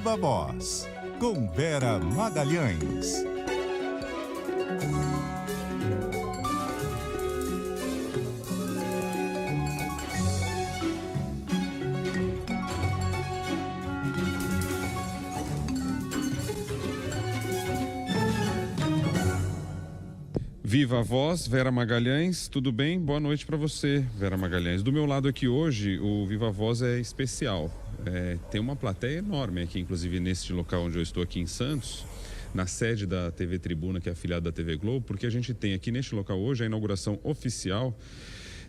Viva Voz, com Vera Magalhães. Viva Voz, Vera Magalhães, tudo bem? Boa noite para você, Vera Magalhães. Do meu lado aqui hoje, o Viva Voz é especial. Tem uma plateia enorme aqui, inclusive neste local onde eu estou aqui em Santos, na sede da TV Tribuna, que é afiliada da TV Globo, porque a gente tem aqui neste local hoje a inauguração oficial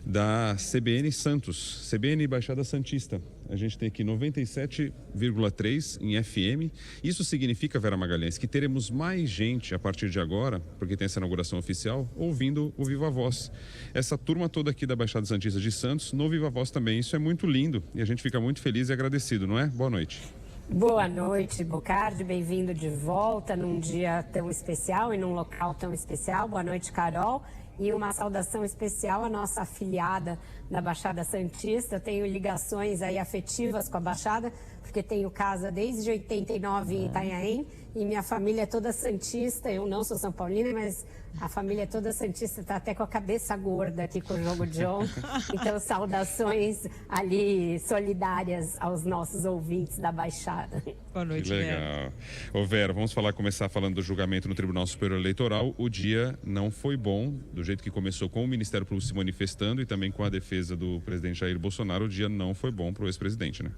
da CBN Santos, CBN Baixada Santista. A gente tem aqui 97,3 em FM. Isso significa, Vera Magalhães, que teremos mais gente a partir de agora, porque tem essa inauguração oficial, ouvindo o Viva Voz. Essa turma toda aqui da Baixada Santista de Santos, no Viva Voz também. Isso é muito lindo e a gente fica muito feliz e agradecido, não é? Boa noite. Boa noite, Bocardi, bem-vindo de volta num dia tão especial e num local tão especial. Boa noite, Carol. E uma saudação especial à nossa afiliada da Baixada Santista. Eu tenho ligações aí afetivas com a Baixada, porque tenho casa desde 89 em Itanhaém e minha família é toda santista. Eu não sou São Paulina, mas a família é toda santista, está até com a cabeça gorda aqui com o jogo de ontem. Então, saudações ali solidárias aos nossos ouvintes da Baixada. Boa noite, legal. Ô Vera, vamos começar falando do julgamento no Tribunal Superior Eleitoral. O dia não foi bom, do jeito que começou com o Ministério Público se manifestando e também com a defesa do presidente Jair Bolsonaro. O dia não foi bom para o ex-presidente, né?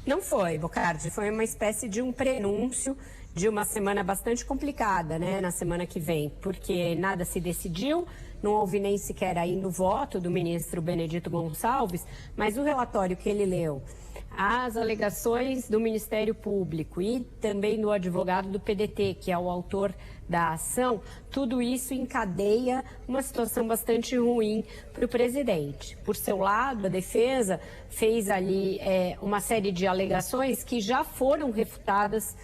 Não foi, Bocardi, foi uma espécie de um prenúncio de uma semana bastante complicada, né, na semana que vem, porque nada se decidiu, não houve nem sequer ainda o voto do ministro Benedito Gonçalves, mas o relatório que ele leu, as alegações do Ministério Público e também do advogado do PDT, que é o autor da ação, tudo isso encadeia uma situação bastante ruim para o presidente. Por seu lado, a defesa fez ali uma série de alegações que já foram refutadas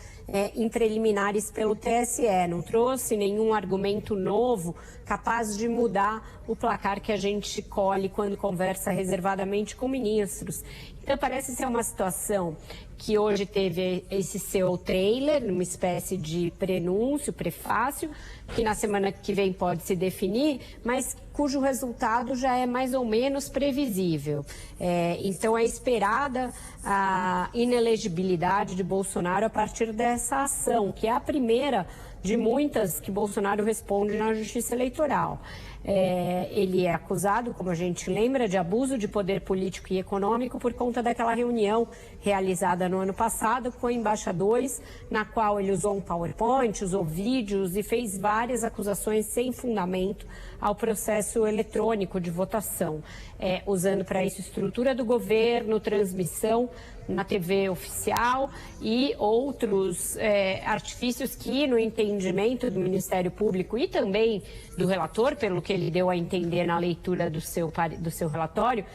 em preliminares pelo TSE, não trouxe nenhum argumento novo capaz de mudar o placar que a gente colhe quando conversa reservadamente com ministros. Então parece ser uma situação que hoje teve esse seu trailer, uma espécie de prenúncio, prefácio, que na semana que vem pode se definir, mas cujo resultado já é mais ou menos previsível. Então é esperada a inelegibilidade de Bolsonaro a partir dessa ação, que é a primeira de muitas que Bolsonaro responde na Justiça Eleitoral. Ele é acusado, como a gente lembra, de abuso de poder político e econômico por conta daquela reunião realizada no ano passado com embaixadores, na qual ele usou um PowerPoint, usou vídeos e fez várias acusações sem fundamento ao processo eletrônico de votação, usando para isso estrutura do governo, transmissão na TV oficial e outros artifícios que, no entendimento do Ministério Público e também do relator, pelo que ele deu a entender na leitura do seu relatório,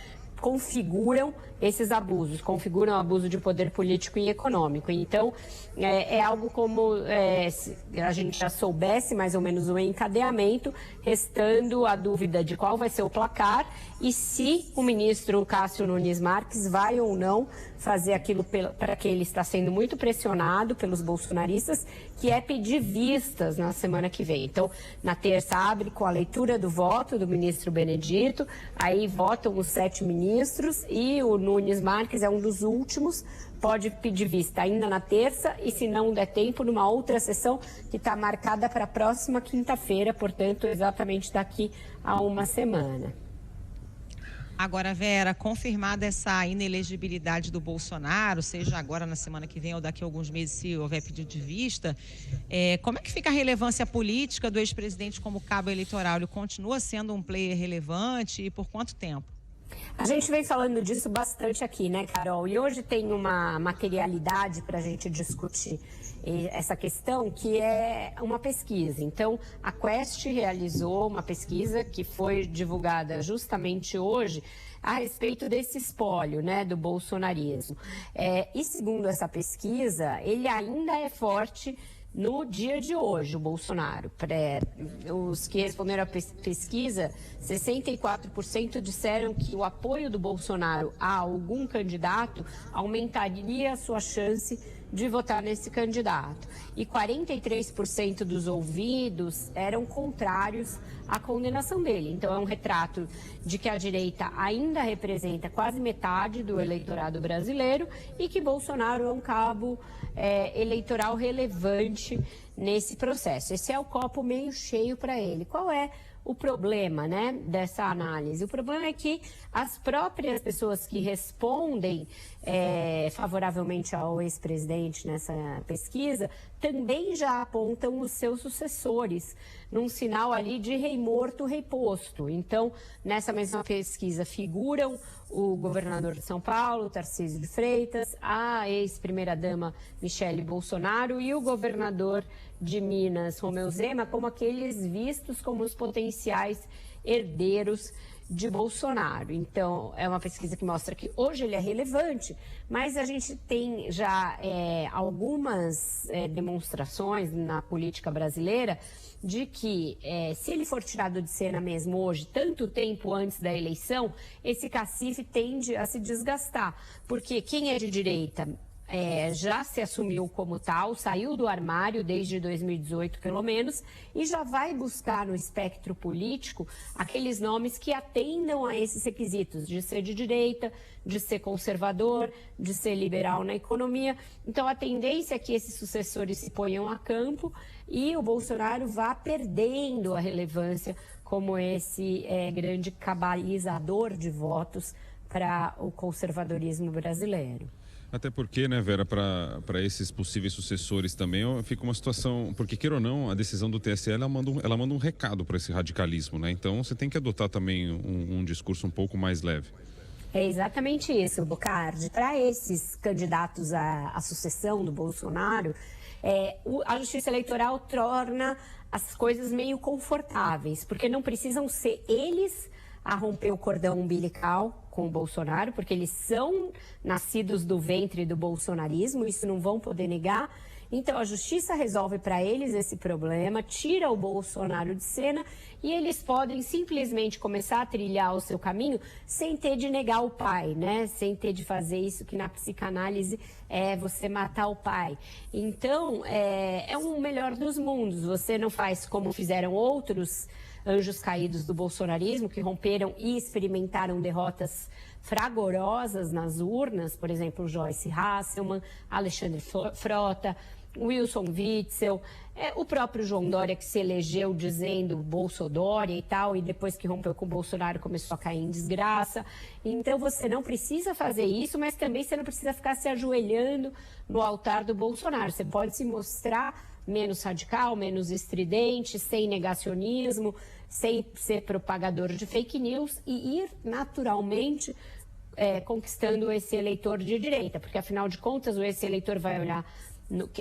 configuram esses abusos, configuram abuso de poder político e econômico. Então, é algo como se a gente já soubesse mais ou menos o encadeamento, restando a dúvida de qual vai ser o placar e se o ministro Cássio Nunes Marques vai ou não fazer aquilo para que ele está sendo muito pressionado pelos bolsonaristas, que é pedir vistas na semana que vem. Então, na terça abre com a leitura do voto do ministro Benedito, aí votam os 7 ministros e o Nunes Marques é um dos últimos, pode pedir vista ainda na terça e, se não der tempo, numa outra sessão que está marcada para a próxima quinta-feira, portanto, exatamente daqui a uma semana. Agora, Vera, confirmada essa inelegibilidade do Bolsonaro, seja agora na semana que vem ou daqui a alguns meses, se houver pedido de vista, como é que fica a relevância política do ex-presidente como cabo eleitoral? Ele continua sendo um player relevante e por quanto tempo? A gente vem falando disso bastante aqui, né, Carol? E hoje tem uma materialidade para a gente discutir essa questão, que é uma pesquisa. Então, a Quest realizou uma pesquisa que foi divulgada justamente hoje a respeito desse espólio, né, do bolsonarismo. E segundo essa pesquisa, ele ainda é forte no dia de hoje, o Bolsonaro. Os que responderam à pesquisa, 64% disseram que o apoio do Bolsonaro a algum candidato aumentaria a sua chance de votar nesse candidato. E 43% dos ouvidos eram contrários à condenação dele. Então, é um retrato de que a direita ainda representa quase metade do eleitorado brasileiro e que Bolsonaro é um cabo eleitoral relevante nesse processo. Esse é o copo meio cheio para ele. Qual é o problema, né, dessa análise? O problema é que as próprias pessoas que respondem favoravelmente ao ex-presidente nessa pesquisa também já apontam os seus sucessores, num sinal ali de rei morto, rei posto. Então, nessa mesma pesquisa figuram o governador de São Paulo, Tarcísio de Freitas, a ex-primeira-dama Michele Bolsonaro e o governador de Minas, Romeu Zema, como aqueles vistos como os potenciais herdeiros de Bolsonaro. Então, é uma pesquisa que mostra que hoje ele é relevante, mas a gente tem já algumas demonstrações na política brasileira de que, se ele for tirado de cena mesmo hoje, tanto tempo antes da eleição, esse cacife tende a se desgastar, porque quem é de direita já se assumiu como tal, saiu do armário desde 2018 pelo menos, e já vai buscar no espectro político aqueles nomes que atendam a esses requisitos de ser de direita, de ser conservador, de ser liberal na economia. Então a tendência é que esses sucessores se ponham a campo e o Bolsonaro vá perdendo a relevância como esse grande cabalizador de votos para o conservadorismo brasileiro. Até porque, né, Vera, para esses possíveis sucessores também fica uma situação, porque queira ou não, a decisão do TSE ela manda um recado para esse radicalismo, né? Então você tem que adotar também um discurso um pouco mais leve. É exatamente isso, Bocardi. Para esses candidatos à sucessão do Bolsonaro, a Justiça Eleitoral torna as coisas meio confortáveis, porque não precisam ser eles a romper o cordão umbilical com o Bolsonaro, porque eles são nascidos do ventre do bolsonarismo, isso não vão poder negar. Então a justiça resolve para eles esse problema, tira o Bolsonaro de cena e eles podem simplesmente começar a trilhar o seu caminho sem ter de negar o pai, né? Sem ter de fazer isso que na psicanálise é você matar o pai. Então é um melhor dos mundos, você não faz como fizeram outros anjos caídos do bolsonarismo, que romperam e experimentaram derrotas fragorosas nas urnas, por exemplo, Joyce Hasselmann, Alexandre Frota, Wilson Witzel, o próprio João Dória, que se elegeu dizendo Bolsodória e tal, e depois que rompeu com o Bolsonaro começou a cair em desgraça. Então você não precisa fazer isso, mas também você não precisa ficar se ajoelhando no altar do Bolsonaro. Você pode se mostrar menos radical, menos estridente, sem negacionismo, sem ser propagador de fake news e ir naturalmente conquistando esse eleitor de direita, porque afinal de contas esse eleitor vai olhar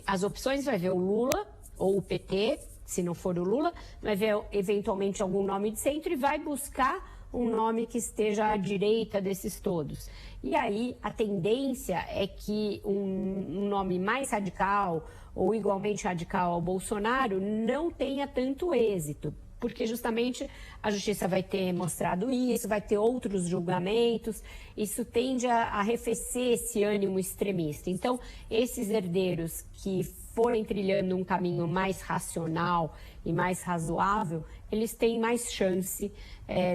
as opções, vai ver o Lula ou o PT, se não for o Lula, vai ver eventualmente algum nome de centro e vai buscar um nome que esteja à direita desses todos. E aí a tendência é que um nome mais radical ou igualmente radical ao Bolsonaro não tenha tanto êxito, porque justamente a justiça vai ter mostrado isso, vai ter outros julgamentos, isso tende a arrefecer esse ânimo extremista. Então, esses herdeiros que forem trilhando um caminho mais racional e mais razoável, eles têm mais chance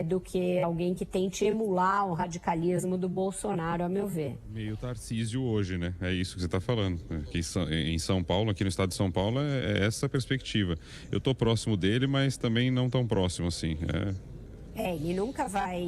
do que alguém que tente emular o radicalismo do Bolsonaro, a meu ver. Meio Tarcísio hoje, né? É isso que você está falando. Aqui em São Paulo, aqui no estado de São Paulo, é essa a perspectiva. Eu estou próximo dele, mas também não tão próximo assim. Ele nunca vai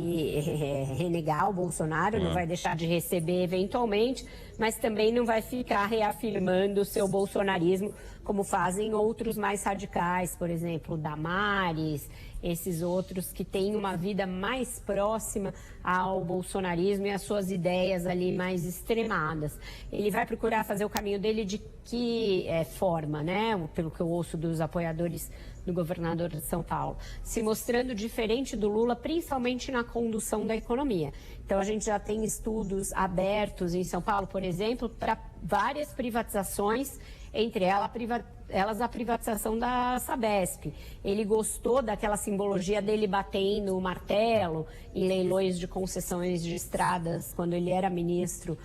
renegar o Bolsonaro, não vai deixar de receber eventualmente, mas também não vai ficar reafirmando o seu bolsonarismo, como fazem outros mais radicais, por exemplo, Damares, esses outros que têm uma vida mais próxima ao bolsonarismo e às suas ideias ali mais extremadas. Ele vai procurar fazer o caminho dele de que forma, né? Pelo que eu ouço dos apoiadores do governador de São Paulo, se mostrando diferente do Lula, principalmente na condução da economia. Então, a gente já tem estudos abertos em São Paulo, por exemplo, para várias privatizações, entre elas a privatização da Sabesp. Ele gostou daquela simbologia dele batendo o martelo em leilões de concessões de estradas, quando ele era ministro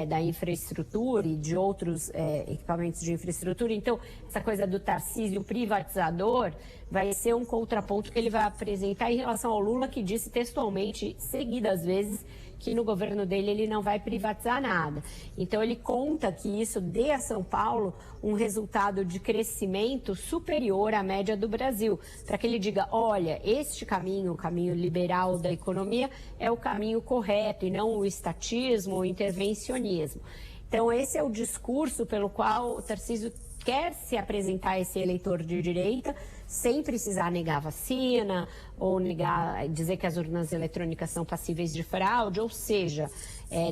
da infraestrutura e de outros equipamentos de infraestrutura. Então, essa coisa do Tarcísio privatizador vai ser um contraponto que ele vai apresentar em relação ao Lula, que disse textualmente, seguidas vezes, que no governo dele ele não vai privatizar nada. Então ele conta que isso dê a São Paulo um resultado de crescimento superior à média do Brasil, para que ele diga, olha, este caminho, o caminho liberal da economia, é o caminho correto e não o estatismo ou intervencionismo. Então esse é o discurso pelo qual o Tarcísio quer se apresentar a esse eleitor de direita, sem precisar negar vacina ou dizer que as urnas eletrônicas são passíveis de fraude, ou seja,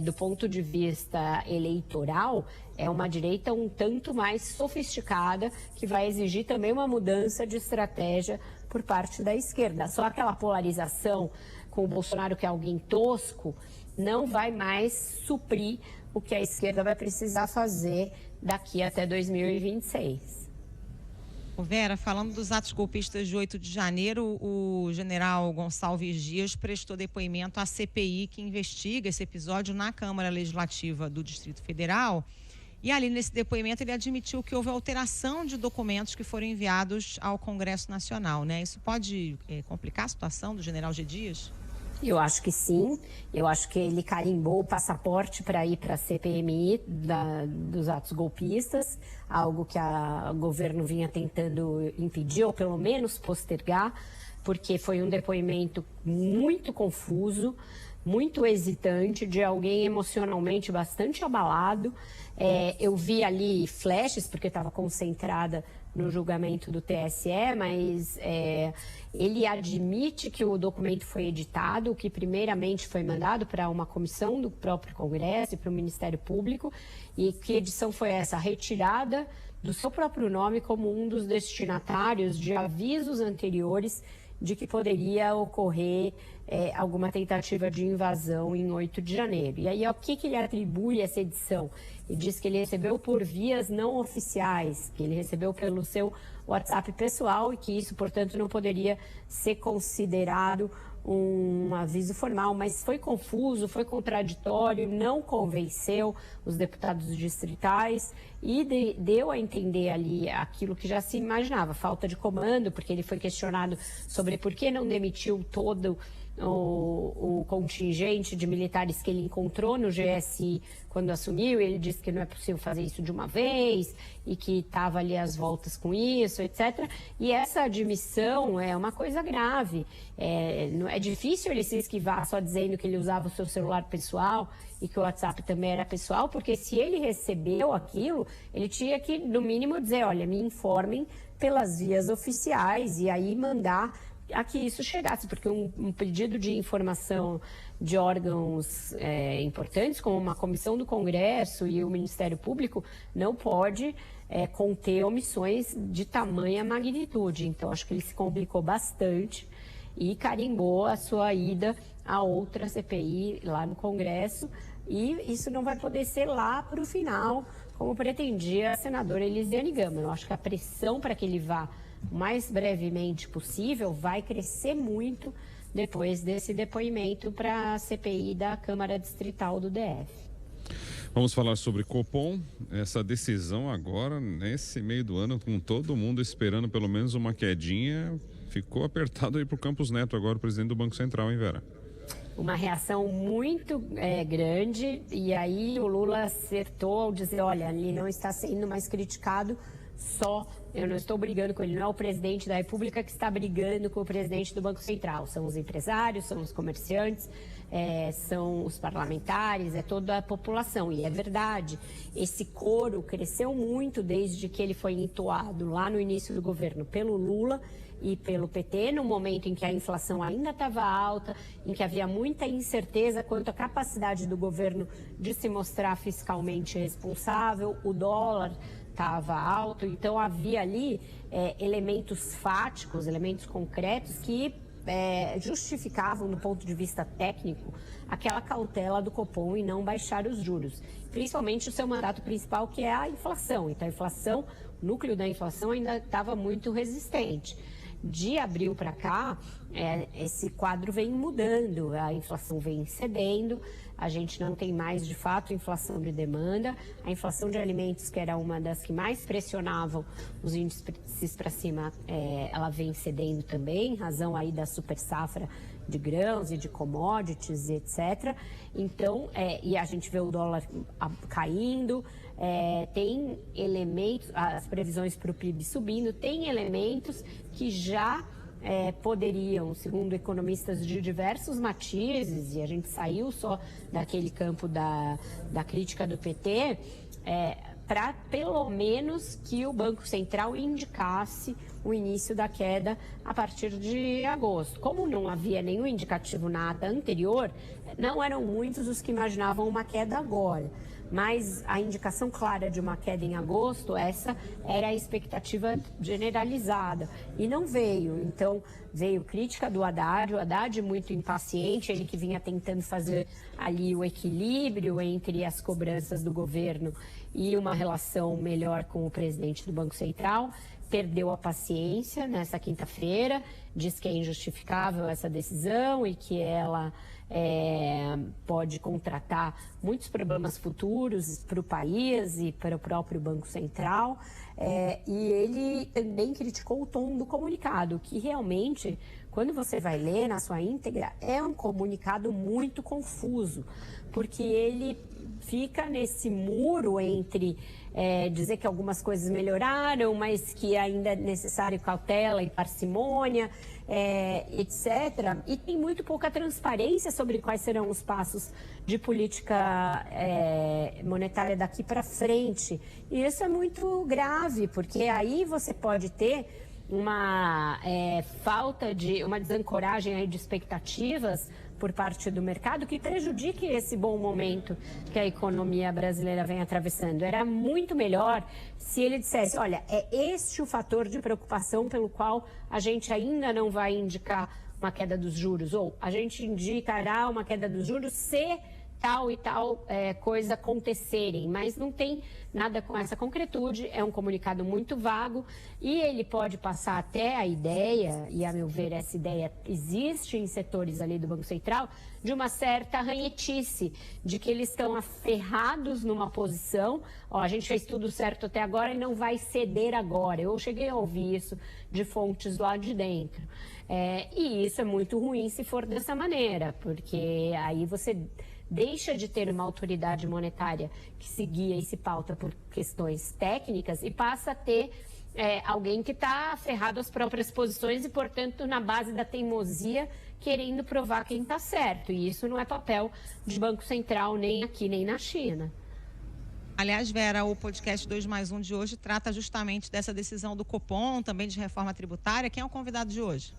do ponto de vista eleitoral, é uma direita um tanto mais sofisticada, que vai exigir também uma mudança de estratégia por parte da esquerda. Só aquela polarização com o Bolsonaro, que é alguém tosco, não vai mais suprir o que a esquerda vai precisar fazer daqui até 2026. Vera, falando dos atos golpistas de 8 de janeiro, o general Gonçalves Dias prestou depoimento à CPI que investiga esse episódio na Câmara Legislativa do Distrito Federal. E ali nesse depoimento ele admitiu que houve alteração de documentos que foram enviados ao Congresso Nacional, né? Isso pode complicar a situação do general G. Dias? Eu acho que sim. Eu acho que ele carimbou o passaporte para ir para a CPMI dos atos golpistas, algo que o governo vinha tentando impedir ou pelo menos postergar, porque foi um depoimento muito confuso, muito hesitante, de alguém emocionalmente bastante abalado. Eu vi ali flashes, porque estava concentrada no julgamento do TSE, mas ele admite que o documento foi editado, que primeiramente foi mandado para uma comissão do próprio Congresso e para o Ministério Público, e que edição foi essa? Retirada do seu próprio nome como um dos destinatários de avisos anteriores de que poderia ocorrer alguma tentativa de invasão em 8 de janeiro. E aí, ao que ele atribui essa edição? Ele diz que ele recebeu por vias não oficiais, que ele recebeu pelo seu WhatsApp pessoal e que isso, portanto, não poderia ser considerado um aviso formal, mas foi confuso, foi contraditório, não convenceu os deputados distritais e deu a entender ali aquilo que já se imaginava, falta de comando, porque ele foi questionado sobre por que não demitiu todo o contingente de militares que ele encontrou no GSI quando assumiu. Ele disse que não é possível fazer isso de uma vez e que estava ali às voltas com isso, etc. E essa admissão é uma coisa grave. É difícil ele se esquivar só dizendo que ele usava o seu celular pessoal e que o WhatsApp também era pessoal, porque se ele recebeu aquilo, ele tinha que, no mínimo, dizer, olha, me informem pelas vias oficiais e aí mandar a que isso chegasse, porque um pedido de informação de órgãos importantes, como uma comissão do Congresso e o Ministério Público, não pode conter omissões de tamanha magnitude. Então, acho que ele se complicou bastante e carimbou a sua ida a outra CPI lá no Congresso, e isso não vai poder ser lá para o final, como pretendia a senadora Elisiane Gama. Eu acho que a pressão para que ele vá o mais brevemente possível vai crescer muito depois desse depoimento para a CPI da Câmara Distrital do DF. Vamos falar sobre Copom, essa decisão agora, nesse meio do ano, com todo mundo esperando pelo menos uma quedinha, ficou apertado aí para o Campos Neto agora, o presidente do Banco Central, hein, Vera? Uma reação muito grande, e aí o Lula acertou ao dizer, olha, ele não está sendo mais criticado eu não estou brigando com ele, não é o presidente da República que está brigando com o presidente do Banco Central, são os empresários, são os comerciantes, são os parlamentares, é toda a população. E é verdade, esse coro cresceu muito desde que ele foi entoado lá no início do governo pelo Lula e pelo PT, no momento em que a inflação ainda estava alta, em que havia muita incerteza quanto à capacidade do governo de se mostrar fiscalmente responsável, o dólar estava alto, então havia ali elementos fáticos, elementos concretos que justificavam, do ponto de vista técnico, aquela cautela do Copom em não baixar os juros, principalmente o seu mandato principal, que é a inflação. Então a inflação, o núcleo da inflação ainda estava muito resistente. de abril para cá, esse quadro vem mudando, a inflação vem cedendo, a gente não tem mais, de fato, inflação de demanda. A inflação de alimentos, que era uma das que mais pressionavam os índices para cima, ela vem cedendo também, em razão aí da super safra de grãos e de commodities e etc. Então, e a gente vê o dólar caindo, tem elementos, as previsões para o PIB subindo, tem elementos que já poderiam, segundo economistas de diversos matizes, e a gente saiu só daquele campo da crítica do PT, para pelo menos que o Banco Central indicasse o início da queda a partir de agosto. Como não havia nenhum indicativo na ata anterior, não eram muitos os que imaginavam uma queda agora. Mas a indicação clara de uma queda em agosto, essa era a expectativa generalizada. E não veio. Então, veio crítica do Haddad, o Haddad muito impaciente, ele que vinha tentando fazer ali o equilíbrio entre as cobranças do governo e uma relação melhor com o presidente do Banco Central, perdeu a paciência nessa quinta-feira, diz que é injustificável essa decisão e que ela pode contratar muitos problemas futuros para o país e para o próprio Banco Central. E ele também criticou o tom do comunicado, que realmente, quando você vai ler na sua íntegra, é um comunicado muito confuso, porque ele fica nesse muro entre dizer que algumas coisas melhoraram, mas que ainda é necessário cautela e parcimônia, etc. E tem muito pouca transparência sobre quais serão os passos de política monetária daqui para frente. E isso é muito grave, porque aí você pode ter uma falta de uma desancoragem aí de expectativas por parte do mercado que prejudique esse bom momento que a economia brasileira vem atravessando. Era muito melhor se ele dissesse, olha, é este o fator de preocupação pelo qual a gente ainda não vai indicar uma queda dos juros, ou a gente indicará uma queda dos juros se tal e tal coisa acontecerem, mas não tem nada com essa concretude, é um comunicado muito vago e ele pode passar até a ideia, e a meu ver essa ideia existe em setores ali do Banco Central, de uma certa ranhetice, de que eles estão aferrados numa posição, a gente fez tudo certo até agora e não vai ceder agora. Eu cheguei a ouvir isso de fontes lá de dentro. E isso é muito ruim se for dessa maneira, porque aí você deixa de ter uma autoridade monetária que se guia e se pauta por questões técnicas e passa a ter alguém que está aferrado às próprias posições e, portanto, na base da teimosia, querendo provar quem está certo. E isso não é papel de Banco Central nem aqui, nem na China. Aliás, Vera, o podcast 2+1 de hoje trata justamente dessa decisão do Copom, também de reforma tributária. Quem é o convidado de hoje?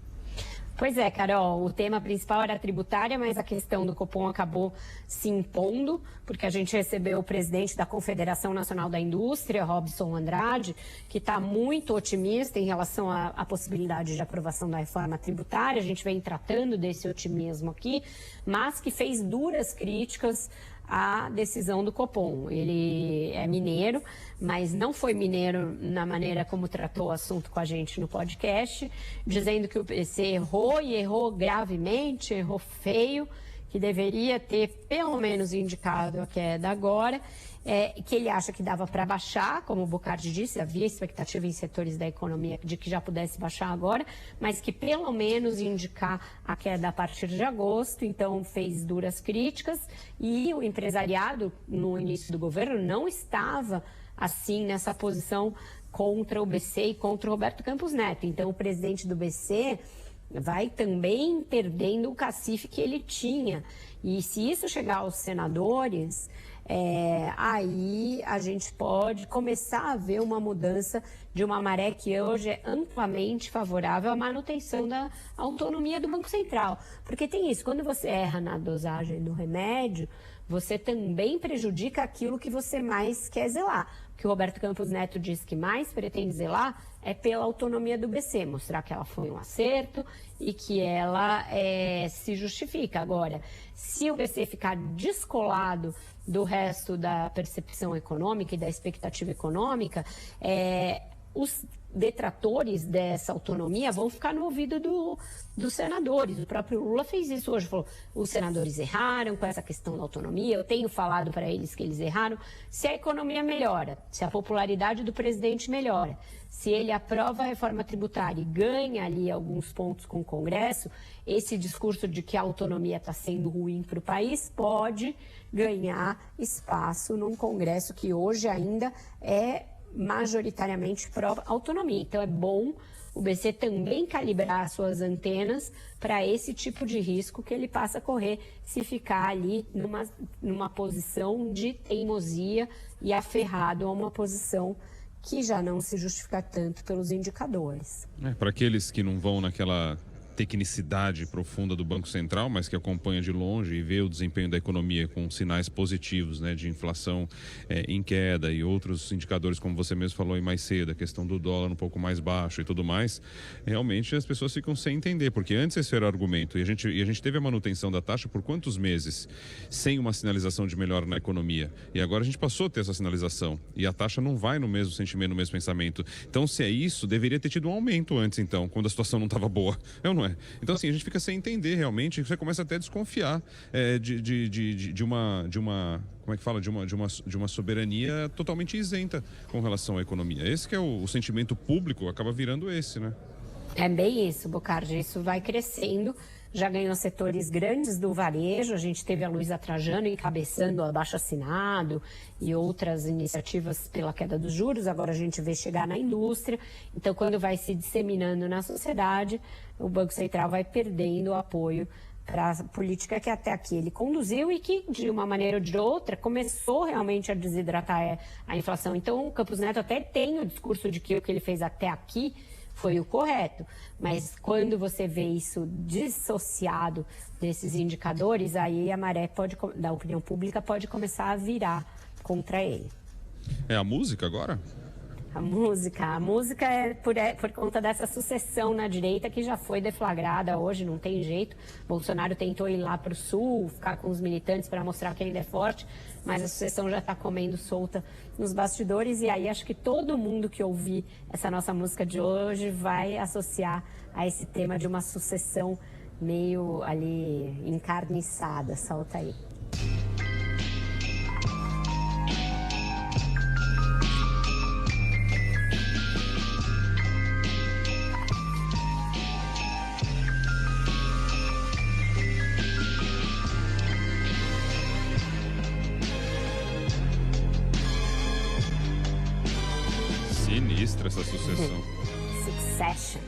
Pois é, Carol, o tema principal era a tributária, mas a questão do Copom acabou se impondo, porque a gente recebeu o presidente da Confederação Nacional da Indústria, Robson Andrade, que está muito otimista em relação à possibilidade de aprovação da reforma tributária. A gente vem tratando desse otimismo aqui, mas que fez duras críticas à decisão do Copom. Ele é mineiro, mas não foi mineiro na maneira como tratou o assunto com a gente no podcast, dizendo que o BC errou e errou gravemente, errou feio, que deveria ter pelo menos indicado a queda agora, que ele acha que dava para baixar, como o Bocardi disse, havia expectativa em setores da economia de que já pudesse baixar agora, mas que pelo menos indicar a queda a partir de agosto. Então fez duras críticas e o empresariado no início do governo não estava assim nessa posição contra o BC e contra o Roberto Campos Neto. Então o presidente do BC vai também perdendo o cacife que ele tinha. E se isso chegar aos senadores, aí a gente pode começar a ver uma mudança de uma maré que hoje é amplamente favorável à manutenção da autonomia do Banco Central. Porque tem isso, quando você erra na dosagem do remédio, você também prejudica aquilo que você mais quer zelar. O que o Roberto Campos Neto diz que mais pretende zelar é pela autonomia do BC, mostrar que ela foi um acerto e que ela se justifica. Agora, se o BC ficar descolado do resto da percepção econômica e da expectativa econômica, os detratores dessa autonomia vão ficar no ouvido dos senadores. O próprio Lula fez isso hoje, falou, os senadores erraram com essa questão da autonomia, eu tenho falado para eles que eles erraram. Se a economia melhora, se a popularidade do presidente melhora, se ele aprova a reforma tributária e ganha ali alguns pontos com o Congresso, esse discurso de que a autonomia está sendo ruim para o país pode ganhar espaço num Congresso que hoje ainda é majoritariamente pró-autonomia. Então é bom o BC também calibrar suas antenas para esse tipo de risco que ele passa a correr se ficar ali numa posição de teimosia e aferrado a uma posição que já não se justifica tanto pelos indicadores. Para aqueles que não vão naquela tecnicidade profunda do Banco Central, mas que acompanha de longe e vê o desempenho da economia com sinais positivos, né, de inflação em queda e outros indicadores, como você mesmo falou aí mais cedo, a questão do dólar um pouco mais baixo e tudo mais, realmente as pessoas ficam sem entender, porque antes esse era o argumento, e a gente teve a manutenção da taxa por quantos meses sem uma sinalização de melhora na economia, e agora a gente passou a ter essa sinalização, e a taxa não vai no mesmo sentimento, no mesmo pensamento. Então, se é isso, deveria ter tido um aumento antes, então, quando a situação não estava boa, ou não é? Então, assim, a gente fica sem entender realmente, você começa até a desconfiar de uma como é que fala, de uma soberania totalmente isenta com relação à economia. Esse que é o sentimento público, acaba virando esse, né? É bem isso, Bocardi, isso vai crescendo, já ganhou setores grandes do varejo, a gente teve a Luísa Trajano encabeçando o abaixo-assinado e outras iniciativas pela queda dos juros, agora a gente vê chegar na indústria, então quando vai se disseminando na sociedade, o Banco Central vai perdendo o apoio para a política que até aqui ele conduziu e que, de uma maneira ou de outra, começou realmente a desidratar a inflação. Então, o Campos Neto até tem o discurso de que o que ele fez até aqui foi o correto, mas quando você vê isso dissociado desses indicadores, aí a maré da opinião pública pode começar a virar contra ele. É a música agora? A música é por conta dessa sucessão na direita que já foi deflagrada hoje, não tem jeito. Bolsonaro tentou ir lá para o sul, ficar com os militantes para mostrar que ainda é forte, mas a sucessão já está comendo solta nos bastidores e aí acho que todo mundo que ouvir essa nossa música de hoje vai associar a esse tema de uma sucessão meio ali encarniçada. Solta aí. Sinistra essa sucessão. Succession.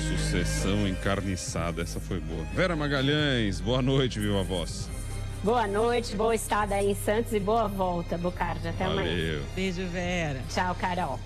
Sucessão encarniçada, essa foi boa. Vera Magalhães, boa noite, viva voz. Boa noite, boa estada aí em Santos e boa volta, Bocardi. Até amanhã. Valeu. Beijo, Vera. Tchau, Carol.